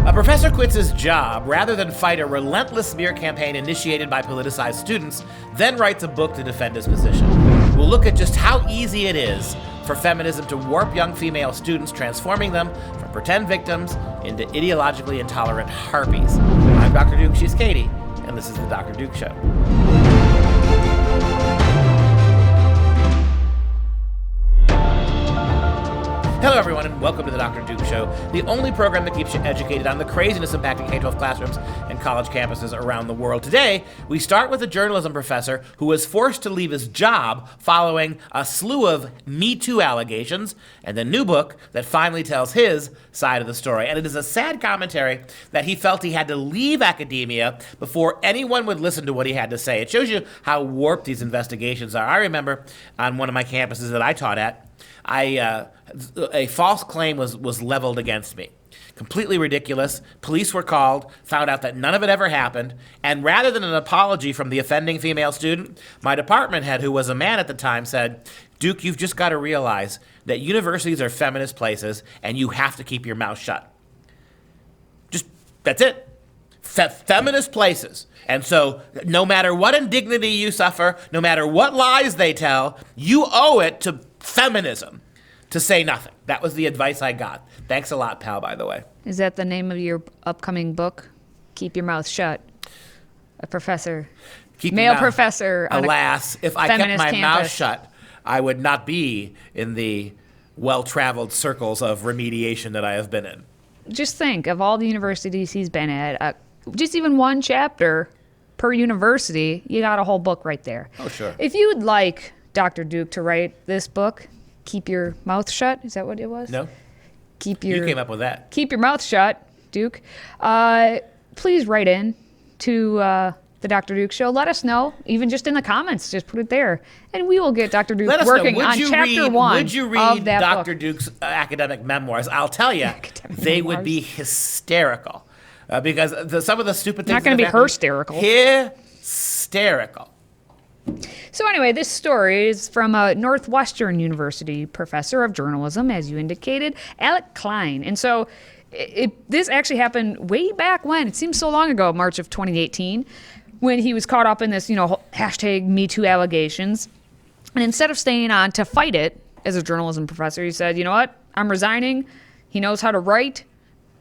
A professor quits his job rather than fight a relentless smear campaign initiated by politicized students, then writes a book to defend his position. We'll look at just how easy it is for feminism to warp young female students, transforming them from pretend victims into ideologically intolerant harpies. I'm Dr. Duke, she's Katie, and this is the Dr. Duke Show. Hello, everyone, and welcome to the Dr. Duke Show, the only program that keeps you educated on the craziness impacting K-12 classrooms and college campuses around the world. Today, we start with a journalism professor who was forced to leave his job following a slew of Me Too allegations and a new book that finally tells his side of the story. And it is a sad commentary that he felt he had to leave academia before anyone would listen to what he had to say. It shows you how warped these investigations are. I remember on one of my campuses that I taught at, a false claim was leveled against me. Completely ridiculous. Police were called, found out that none of it ever happened, and rather than an apology from the offending female student, my department head, who was a man at the time, said, "Duke, you've just got to realize that universities are feminist places, and you have to keep your mouth shut." That's it. Feminist places. And so no matter what indignity you suffer, no matter what lies they tell, you owe it to feminism to say nothing. That was the advice I got. Thanks a lot, pal, by the way. Is that the name of your upcoming book? Keep Your Mouth Shut. A professor. Male professor. Alas, if I kept my campus. mouth shut, I would not be in the well-traveled circles of remediation that I have been in. Just think of all the universities he's been at. Just even one chapter per university, you got a whole book right there. Oh, sure. If you would like Dr. Duke to write this book, Keep Your Mouth Shut, is that what it was? No. You came up with that. Keep Your Mouth Shut, Duke. Please write in to the Dr. Duke Show. Let us know, even just in the comments. Just put it there. And we will get Dr. Duke working on chapter 1 Would you read Dr. Duke's academic memoirs? I'll tell you, they would be hysterical. Because some of the stupid things... Not going to be hysterical. Hysterical. So anyway, this story is from a Northwestern University professor of journalism, as you indicated, Alec Klein. And so this actually happened way back when. It seems so long ago, March of 2018, when he was caught up in this, hashtag Me Too allegations. And instead of staying on to fight it as a journalism professor, he said, you know what, I'm resigning. He knows how to write,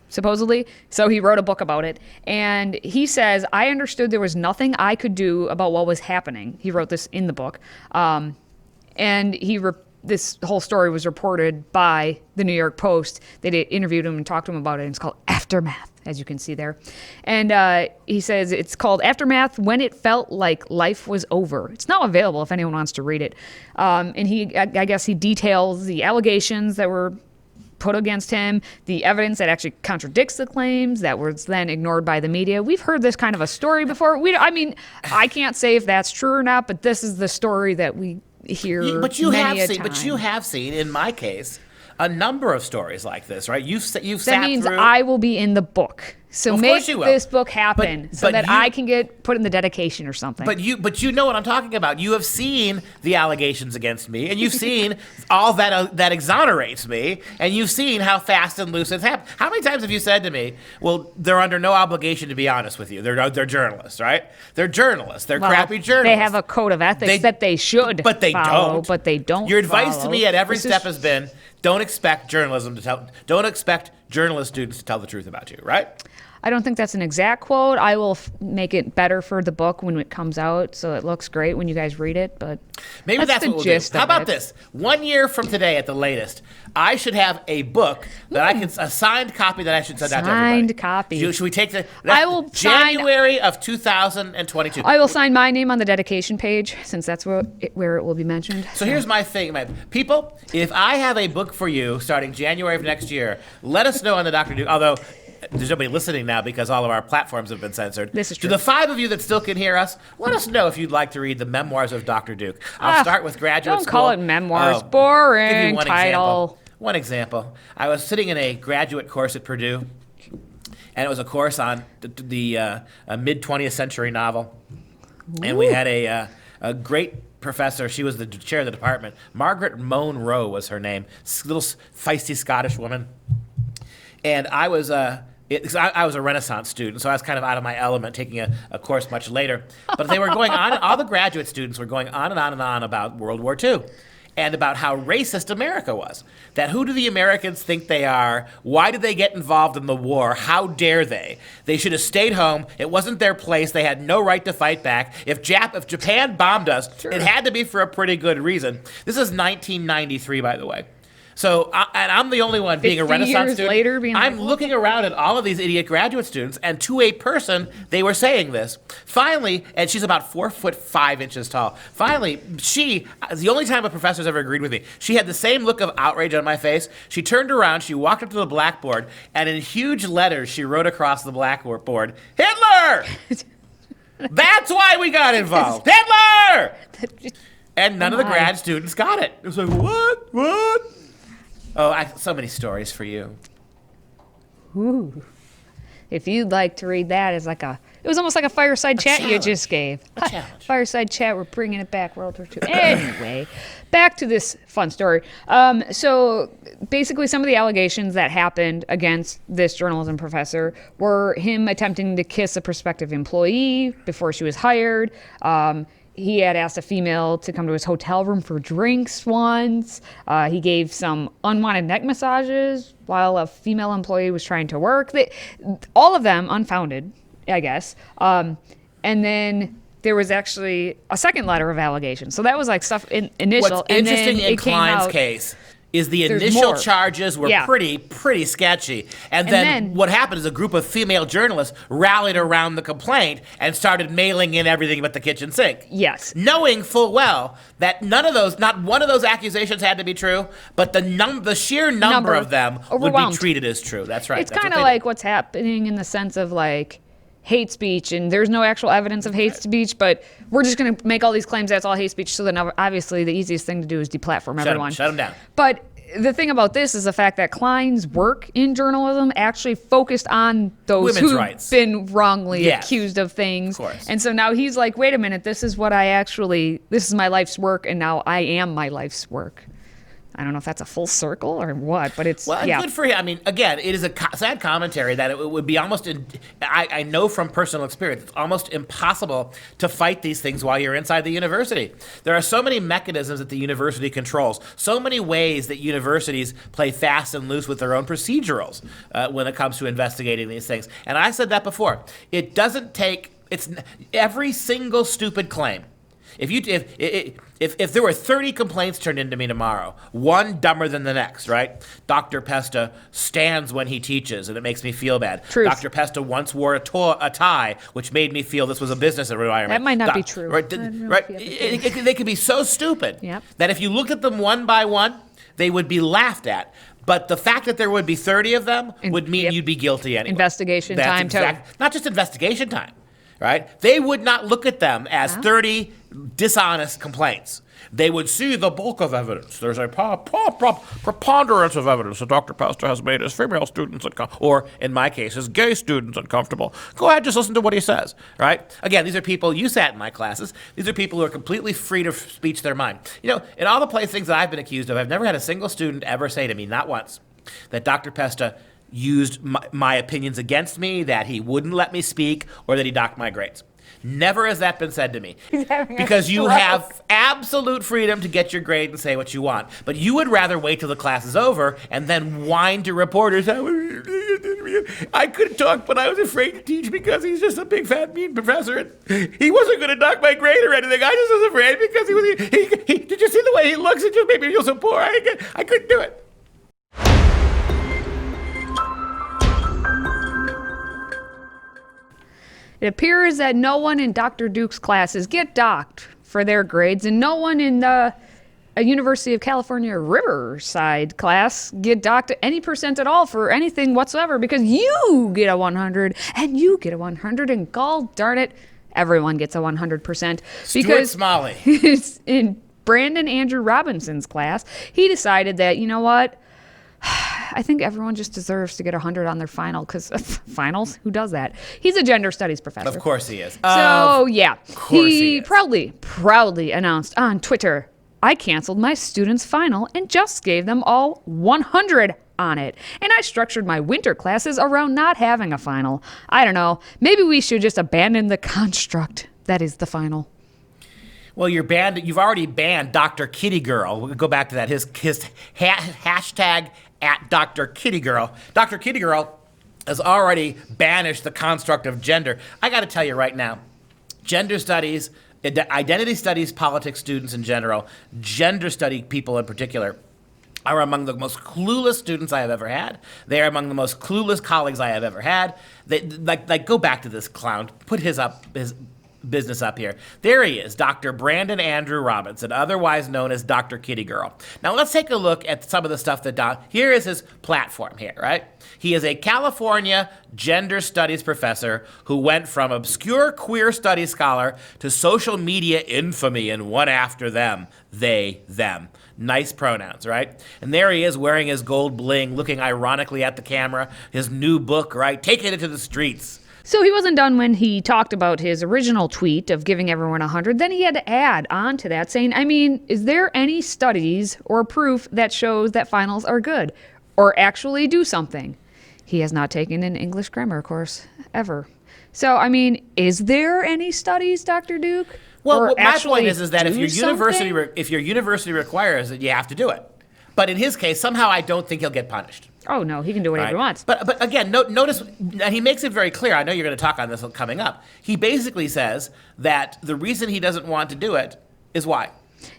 supposedly. So he wrote a book about it. And he says, I understood there was nothing I could do about what was happening. He wrote this in the book. And this whole story was reported by the New York Post. They interviewed him and talked to him about it. And it's called Aftermath, as you can see there. And he says it's called Aftermath When It Felt Like Life Was Over. It's now available if anyone wants to read it. And I guess he details the allegations that were put against him, the evidence that actually contradicts the claims that was then ignored by the media. We've heard this kind of a story before. I can't say if that's true or not, but this is the story that we hear But you many a time. But you have seen, in my case, a number of stories like this, right? You've sat through... That means I will be in the book. So make this book happen so that I can get put in the dedication or something. But you know what I'm talking about. You have seen the allegations against me, and you've seen all that exonerates me, and you've seen how fast and loose it's happened. How many times have you said to me, well, they're under no obligation to be honest with you. They're journalists, right? They're journalists. They're crappy journalists. They have a code of ethics that they should But they follow, don't. But they don't Your advice follow. to me at every step has been, don't expect journalist students to tell the truth about you, right? I don't think that's an exact quote. I will make it better for the book when it comes out, so it looks great when you guys read it. But maybe that's what we'll do. How about this? 1 year from today, at the latest, I should have a book that a signed copy that I should send out to everybody. Signed copy. Should we take January of 2022? I will sign my name on the dedication page, since that's where it will be mentioned. So here's my thing, people. If I have a book for you starting January of next year, let us know on the Dr. Duke. Although there's nobody listening now because all of our platforms have been censored. This is true. To the 5 of you that still can hear us, let us know if you'd like to read the memoirs of Dr. Duke. I'll start with graduate school. Don't call it memoirs. Boring give you one title. Example. One example. I was sitting in a graduate course at Purdue, and it was a course on the mid-20th century novel. Ooh. And we had a great professor. She was the chair of the department. Margaret Monroe was her name. Little feisty Scottish woman. And I was I was a Renaissance student, so I was kind of out of my element, taking a course much later. But they were going on, all the graduate students were going on and on and on about World War II and about how racist America was. That who do the Americans think they are? Why did they get involved in the war? How dare they? They should have stayed home. It wasn't their place. They had no right to fight back. If Japan bombed us, It had to be for a pretty good reason. This is 1993, by the way. So, and I'm the only one being a Renaissance student. Later, I'm looking around at all of these idiot graduate students, and to a person, they were saying this. Finally, and she's about 4'5" tall. Finally, the only time a professor's ever agreed with me, she had the same look of outrage on my face. She turned around, she walked up to the blackboard, and in huge letters, she wrote across the blackboard, "Hitler! That's why we got involved. Hitler!" And none of the grad students got it. It was like, what? Oh, so many stories for you. Ooh. If you'd like to read that as it was almost like a fireside chat you just gave. A challenge. Fireside chat, we're bringing it back, World War II. Anyway, back to this fun story. So basically some of the allegations that happened against this journalism professor were him attempting to kiss a prospective employee before she was hired. He had asked a female to come to his hotel room for drinks once. He gave some unwanted neck massages while a female employee was trying to work. All of them unfounded, I guess. And then there was actually a second letter of allegations. So that was like stuff initial. What's interesting in Klein's case is the initial charges were pretty sketchy. And then what happened is a group of female journalists rallied around the complaint and started mailing in everything but the kitchen sink. Yes. Knowing full well that not one of those accusations had to be true, but the sheer number of them would be treated as true. That's right. It's kind of like what's happening in the sense of hate speech, and there's no actual evidence of hate speech, but we're just going to make all these claims that's all hate speech, so then obviously the easiest thing to do is deplatform everyone. Shut them down. But the thing about this is the fact that Klein's work in journalism actually focused on those who've been wrongly accused of things. Of course. And so now he's like, wait a minute, this is my life's work, and now I am my life's work. I don't know if that's a full circle or what, but it's, good for him. I mean, again, it is a sad commentary that it would be almost, I know from personal experience, it's almost impossible to fight these things while you're inside the university. There are so many mechanisms that the university controls, so many ways that universities play fast and loose with their own procedurals when it comes to investigating these things. And I said that before. It doesn't take, every single stupid claim. If there were 30 complaints turned into me tomorrow, one dumber than the next, right? Dr. Pesta stands when he teaches, and it makes me feel bad. Truth. Dr. Pesta once wore a tie, which made me feel this was a business environment. That might not be true. Right? They could be so stupid that if you looked at them one by one, they would be laughed at. But the fact that there would be 30 of them would mean you'd be guilty anyway. Investigation time, not just investigation time. Right? They would not look at them as 30 dishonest complaints. They would see the bulk of evidence. There's a preponderance of evidence that Dr. Pesta has made his female students uncomfortable, or in my case, his gay students uncomfortable. Go ahead, just listen to what he says, right? Again, these are people, you sat in my classes, these are people who are completely free to speak their mind. You know, in all the things that I've been accused of, I've never had a single student ever say to me, not once, that Dr. Pesta used my opinions against me, that he wouldn't let me speak, or that he docked my grades. Never has that been said to me. Because you have absolute freedom to get your grade and say what you want. But you would rather wait till the class is over and then whine to reporters, I couldn't talk, but I was afraid to teach because he's just a big fat mean professor. And he wasn't going to dock my grade or anything. I just was afraid because did you see the way he looks? It just made me feel so poor. I couldn't do it. It appears that no one in Dr. Duke's classes get docked for their grades, and no one in a University of California Riverside class get docked any percent at all for anything whatsoever, because you get a 100 and you get a 100, and gall darn it, everyone gets a 100%. Stuart Smalley. In Brandon Andrew Robinson's class, he decided that, you know what? I think everyone just deserves to get 100 on their final, because finals, who does that? He's a gender studies professor. Of course he is. So, he proudly announced on Twitter, I canceled my students' final and just gave them all 100 on it. And I structured my winter classes around not having a final. I don't know. Maybe we should just abandon the construct that is the final. Well, you've already banned Dr. Kitty Girl. We'll go back to that. His hashtag at Dr. Kitty Girl. Dr. Kitty Girl has already banished the construct of gender. I got to tell you right now, gender studies, identity studies, politics students in general, gender study people in particular, are among the most clueless students I have ever had. They are among the most clueless colleagues I have ever had. They go back to this clown. Put his business up here. There he is, Dr. Brandon Andrew Robinson, otherwise known as Dr. Kitty Girl. Now let's take a look at some of the stuff here is his platform here, right? He is a California gender studies professor who went from obscure queer studies scholar to social media infamy and one after them, they, them. Nice pronouns, right? And there he is wearing his gold bling, looking ironically at the camera, his new book, right? Taking it to the streets. So he wasn't done when he talked about his original tweet of giving everyone 100. Then he had to add on to that saying, I mean, is there any studies or proof that shows that finals are good or actually do something? He has not taken an English grammar course ever. So, I mean, is there any studies, Dr. Duke? Well, my point is that if your university requires it, you have to do it. But in his case, somehow I don't think he'll get punished. Oh, no, he can do whatever he wants. But again, notice, and he makes it very clear, I know you're going to talk on this coming up, he basically says that the reason he doesn't want to do it is why?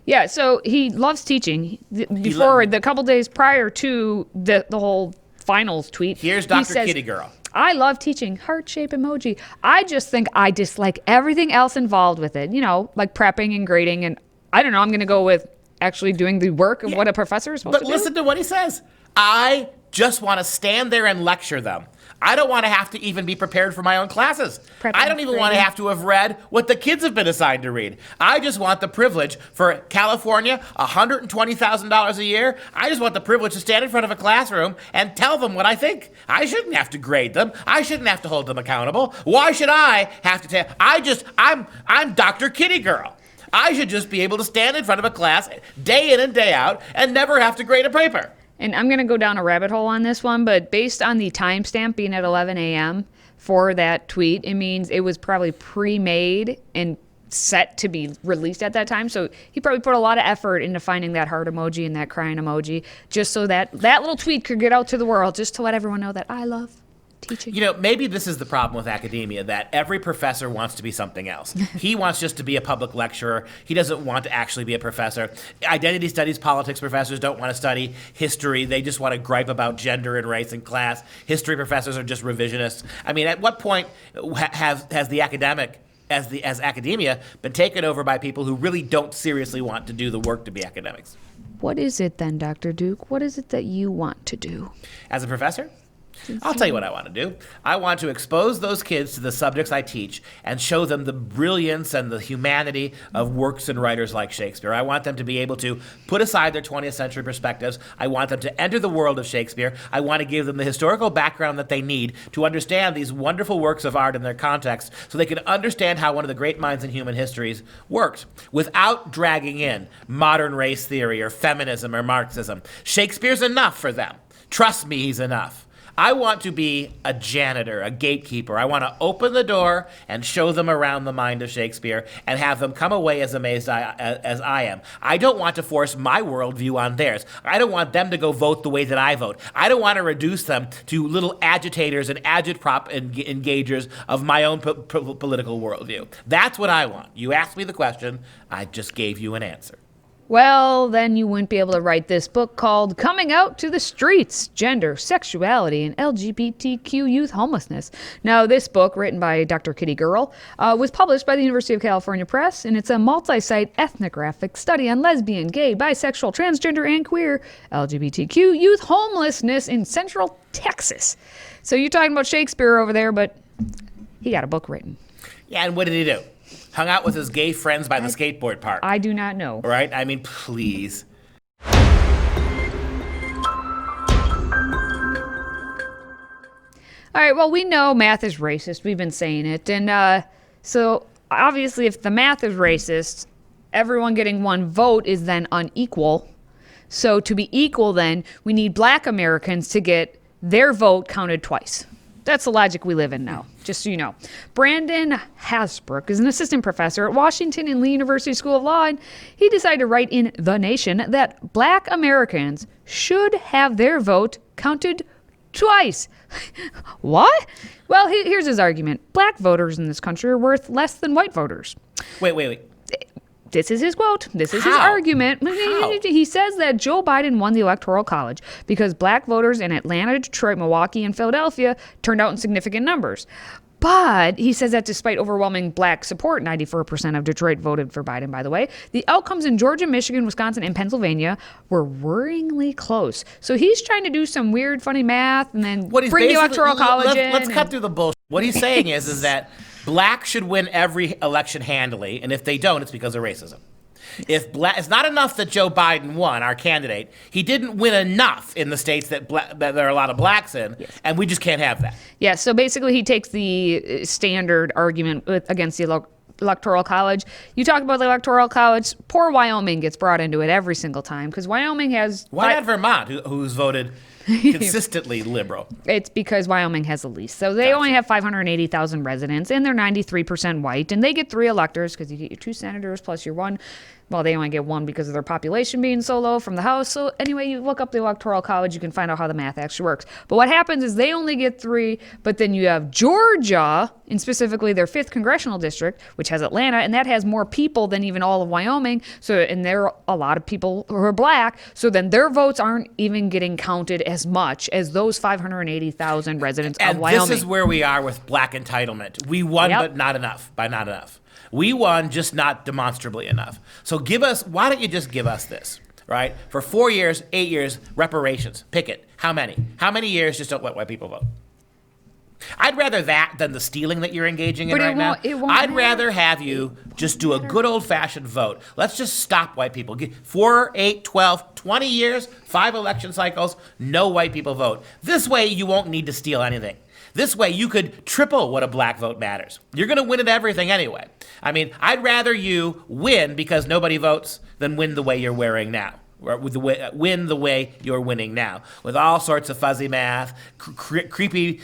Yeah, so he loves teaching. The couple days prior to the whole finals tweet, here's Dr. Kitty Girl. I love teaching, heart-shaped emoji. I just think I dislike everything else involved with it, like prepping and grading, and I don't know, I'm going to go with actually doing the work of what a professor is supposed to do. But listen to what he says. I just want to stand there and lecture them. I don't want to have to even be prepared for my own classes. I don't even want to have to have read what the kids have been assigned to read. I just want the privilege for California, $120,000 a year. I just want the privilege to stand in front of a classroom and tell them what I think. I shouldn't have to grade them. I shouldn't have to hold them accountable. Why should I have to tell? I'm Dr. Kitty Girl. I should just be able to stand in front of a class day in and day out and never have to grade a paper. And I'm going to go down a rabbit hole on this one, but based on the timestamp being at 11 a.m. for that tweet, it means it was probably pre-made and set to be released at that time. So he probably put a lot of effort into finding that heart emoji and that crying emoji just so that little tweet could get out to the world, just to let everyone know that I love teaching. Maybe this is the problem with academia, that every professor wants to be something else. He wants just to be a public lecturer. He doesn't want to actually be a professor. Identity studies, politics professors don't want to study history. They just want to gripe about gender and race and class. History professors are just revisionists. I mean, at what point has the academia been taken over by people who really don't seriously want to do the work to be academics? What is it then, Dr. Duke? What is it that you want to do? As a professor? I'll tell you what I want to do. I want to expose those kids to the subjects I teach and show them the brilliance and the humanity of works and writers like Shakespeare. I want them to be able to put aside their 20th century perspectives. I want them to enter the world of Shakespeare. I want to give them the historical background that they need to understand these wonderful works of art in their context so they can understand how one of the great minds in human histories worked without dragging in modern race theory or feminism or Marxism. Shakespeare's enough for them. Trust me, he's enough. I want to be a janitor, a gatekeeper. I want to open the door and show them around the mind of Shakespeare and have them come away as amazed as I am. I don't want to force my worldview on theirs. I don't want them to go vote the way that I vote. I don't want to reduce them to little agitators and agitprop engagers of my own political worldview. That's what I want. You asked me the question, I just gave you an answer. Well, then you wouldn't be able to write this book called Coming Out to the Streets, Gender, Sexuality, and LGBTQ Youth Homelessness. Now, this book, written by Dr. Kitty Girl, was published by the University of California Press, and it's a multi-site ethnographic study on lesbian, gay, bisexual, transgender, and queer LGBTQ youth homelessness in Central Texas. So you're talking about Shakespeare over there, but he got a book written. Yeah, and what did he do? Hung out with his gay friends by the skateboard park. I do not know. Right? I mean, please. All right, well, we know math is racist. We've been saying it. And so, obviously, if the math is racist, everyone getting one vote is then unequal. So to be equal, then, we need black Americans to get their vote counted twice. That's the logic we live in now, just so you know. Brandon Hasbrook is an assistant professor at Washington and Lee University School of Law, and he decided to write in The Nation that black Americans should have their vote counted twice. What? Well, here's his argument. Black voters in this country are worth less than white voters. Wait. This is his quote. This is How? his argument. How? He says that Joe Biden won the Electoral College because black voters in Atlanta, Detroit, Milwaukee, and Philadelphia turned out in significant numbers. But he says that despite overwhelming black support, 94% of Detroit voted for Biden, by the way, the outcomes in Georgia, Michigan, Wisconsin, and Pennsylvania were worryingly close. So he's trying to do some weird, funny math and then bring the Electoral College in. Let's cut through the bullshit. What he's saying is that black should win every election handily, and if they don't, it's because of racism. It's not enough that Joe Biden won, our candidate. He didn't win enough in the states that there are a lot of blacks in, and we just can't have that. Yeah, so basically he takes the standard argument against the Electoral College. You talk about the Electoral College, poor Wyoming gets brought into it every single time because Wyoming has... Why not Vermont, who's voted consistently liberal? It's because Wyoming has the least. So they only have 580,000 residents, and they're 93% white, and they get 3 electors because you get your 2 senators plus your 1. Well, they only get 1 because of their population being so low from the House. So anyway, you look up the Electoral College, you can find out how the math actually works. But what happens is they only get 3, but then you have Georgia, and specifically their 5th congressional district, which has Atlanta, and that has more people than even all of Wyoming. So, and there are a lot of people who are black. So then their votes aren't even getting counted as much as those 580,000 residents of Wyoming. And this is where we are with black entitlement. We won, but not enough, by not enough. We won, just not demonstrably enough. So why don't you just give us this, right? For 4 years, 8 years, reparations. Pick it. How many? How many years just don't let white people vote? I'd rather that than the stealing that you're engaging in right now. I'd rather have you just do a good old-fashioned vote. Let's just stop white people. 4, 8, 12, 20 years, 5 election cycles, no white people vote. This way, you won't need to steal anything. This way, you could triple what a black vote matters. You're going to win at everything anyway. I mean, I'd rather you win because nobody votes than win the way you're wearing now. Or win the way you're winning now, with all sorts of fuzzy math, creepily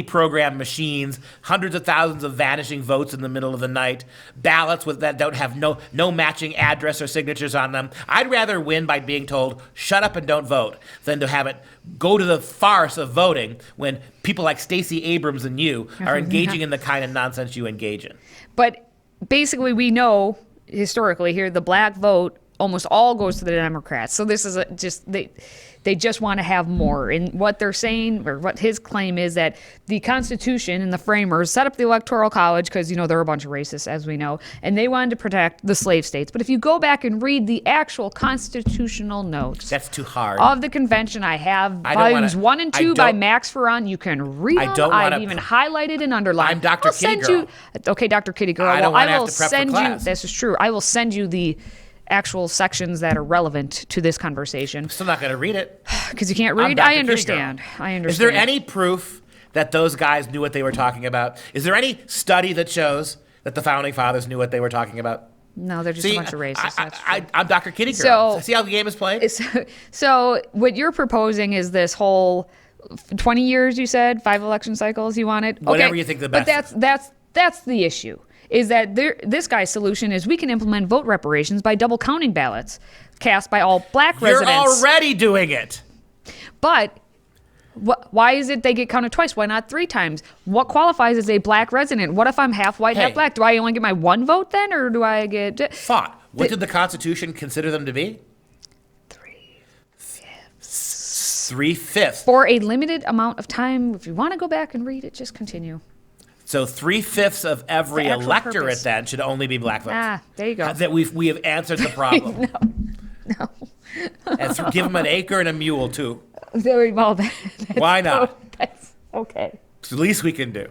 programmed machines, hundreds of thousands of vanishing votes in the middle of the night, ballots that don't have no matching address or signatures on them. I'd rather win by being told, shut up and don't vote, than to have it go to the farce of voting when people like Stacey Abrams and you are engaging in the kind of nonsense you engage in. But basically, we know historically here the black vote almost all goes to the Democrats. So this is they just want to have more. And what they're saying, or what his claim is, that the Constitution and the framers set up the Electoral College because, they're a bunch of racists, as we know, and they wanted to protect the slave states. But if you go back and read the actual constitutional notes... That's too hard. ...of the convention, I have volumes 1 and 2 by Max Ferron. You can read them. I've even highlighted and underlined. I'm Dr. Kitty Girl. Okay, Dr. Kitty Girl. I don't want to have to prep for class. This is true. I will send you the actual sections that are relevant to this conversation. I'm still not going to read it. Because you can't read? I understand. Is there any proof that those guys knew what they were talking about? Is there any study that shows that the Founding Fathers knew what they were talking about? No, they're just a bunch of racists. I'm Dr. Kitty Girl. See how the game is played? So what you're proposing is this whole 20 years, you said? 5 election cycles you wanted? Whatever you think the best. But that's the issue. Is that this guy's solution is we can implement vote reparations by double counting ballots cast by all black residents. You're already doing it. But why is it they get counted twice? Why not 3 times? What qualifies as a black resident? What if I'm half white, half black? Do I only get my 1 vote then, or do I get... Thought. What did the Constitution consider them to be? 3/5. 3/5. For a limited amount of time. If you want to go back and read it, just continue. So 3/5 of every electorate then should only be black votes. There you go. That we have answered the problem. No. And give them an acre and a mule too. Very well. Why not? That's okay. It's the least we can do.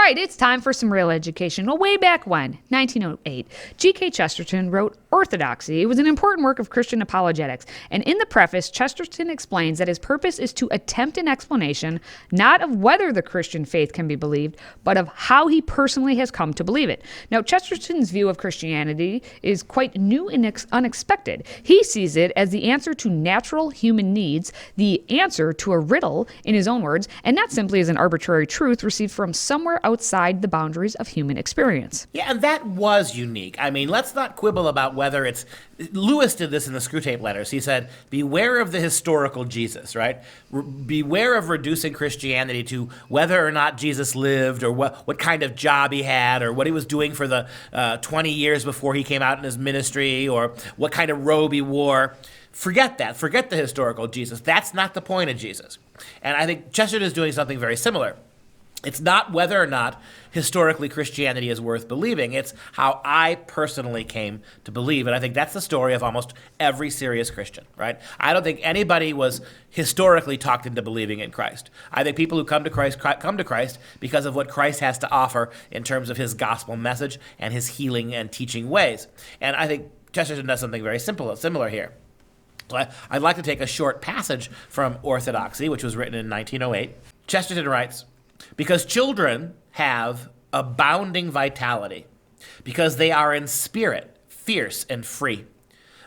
It's time for some real education. Well, way back when, 1908, G.K. Chesterton wrote Orthodoxy. It was an important work of Christian apologetics. And in the preface, Chesterton explains that his purpose is to attempt an explanation not of whether the Christian faith can be believed, but of how he personally has come to believe it. Now, Chesterton's view of Christianity is quite new and unexpected. He sees it as the answer to natural human needs, the answer to a riddle, in his own words, and not simply as an arbitrary truth received from somewhere outside the boundaries of human experience. Yeah, and that was unique. I mean, let's not quibble about whether it's... Lewis did this in the Screwtape Letters. He said, beware of the historical Jesus, right? Beware of reducing Christianity to whether or not Jesus lived, or what kind of job he had, or what he was doing for the 20 years before he came out in his ministry, or what kind of robe he wore. Forget that. Forget the historical Jesus. That's not the point of Jesus. And I think Chesterton is doing something very similar. It's not whether or not historically Christianity is worth believing. It's how I personally came to believe. And I think that's the story of almost every serious Christian, right? I don't think anybody was historically talked into believing in Christ. I think people who come to Christ because of what Christ has to offer in terms of his gospel message and his healing and teaching ways. And I think Chesterton does something very similar here. So I'd like to take a short passage from Orthodoxy, which was written in 1908. Chesterton writes, because children have abounding vitality, because they are in spirit, fierce and free.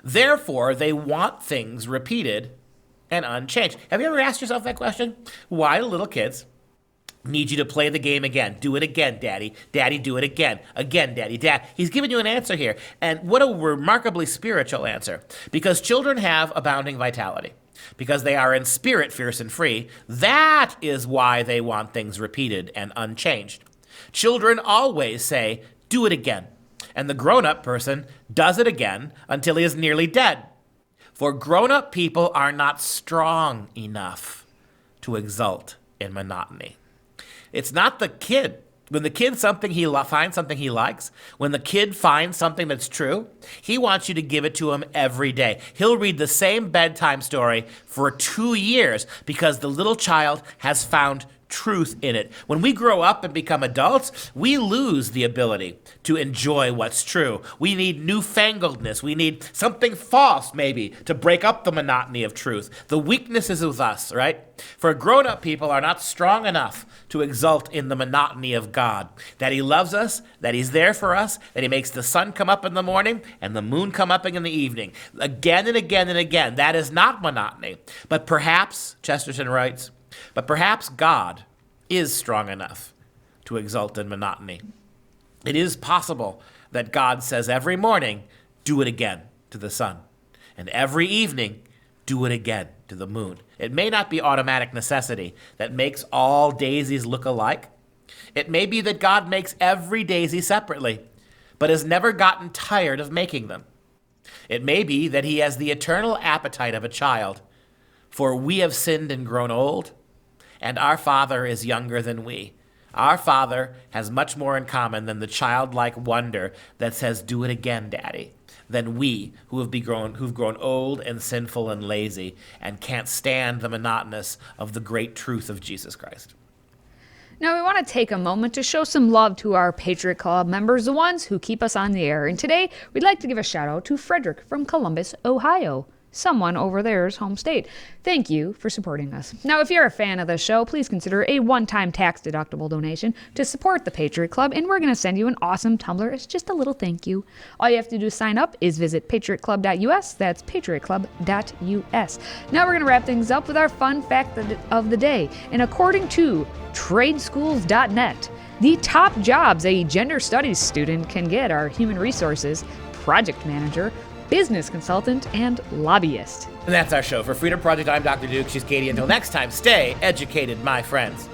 Therefore, they want things repeated and unchanged. Have you ever asked yourself that question? Why do little kids need you to play the game again? Do it again, Daddy. Daddy, do it again. Again, Daddy. Dad. He's giving you an answer here. And what a remarkably spiritual answer. Because children have abounding vitality. Because they are in spirit, fierce and free. That is why they want things repeated and unchanged. Children always say, do it again. And the grown-up person does it again until he is nearly dead. For grown-up people are not strong enough to exult in monotony. It's not the kid. When the kid finds something he likes, when the kid finds something that's true, he wants you to give it to him every day. He'll read the same bedtime story for 2 years because the little child has found truth in it. When we grow up and become adults, we lose the ability to enjoy what's true. We need newfangledness. We need something false, maybe, to break up the monotony of truth. The weakness is with us, right? For grown-up people are not strong enough to exult in the monotony of God, that he loves us, that he's there for us, that he makes the sun come up in the morning and the moon come up in the evening, again and again and again. That is not monotony. But perhaps, Chesterton writes, but perhaps God is strong enough to exult in monotony. It is possible that God says every morning, do it again to the sun, and every evening, do it again to the moon. It may not be automatic necessity that makes all daisies look alike. It may be that God makes every daisy separately, but has never gotten tired of making them. It may be that he has the eternal appetite of a child, for we have sinned and grown old, and our Father is younger than we. Our Father has much more in common than the childlike wonder that says, do it again, Daddy, than we who've grown old and sinful and lazy and can't stand the monotonous of the great truth of Jesus Christ. Now, we want to take a moment to show some love to our Patriot Club members, the ones who keep us on the air. And today, we'd like to give a shout out to Frederick from Columbus, Ohio. Someone over there's home state. Thank you for supporting us. Now, if you're a fan of the show, please consider a one-time tax-deductible donation to support the Patriot Club, and we're going to send you an awesome tumbler as just a little thank you. All you have to do to sign up is visit patriotclub.us. That's patriotclub.us. Now we're going to wrap things up with our fun fact of the day. And according to tradeschools.net, the top jobs a gender studies student can get are human resources, project manager, business consultant, and lobbyist. And that's our show. For Freedom Project, I'm Dr. Duke. She's Katie. Until next time, stay educated, my friends.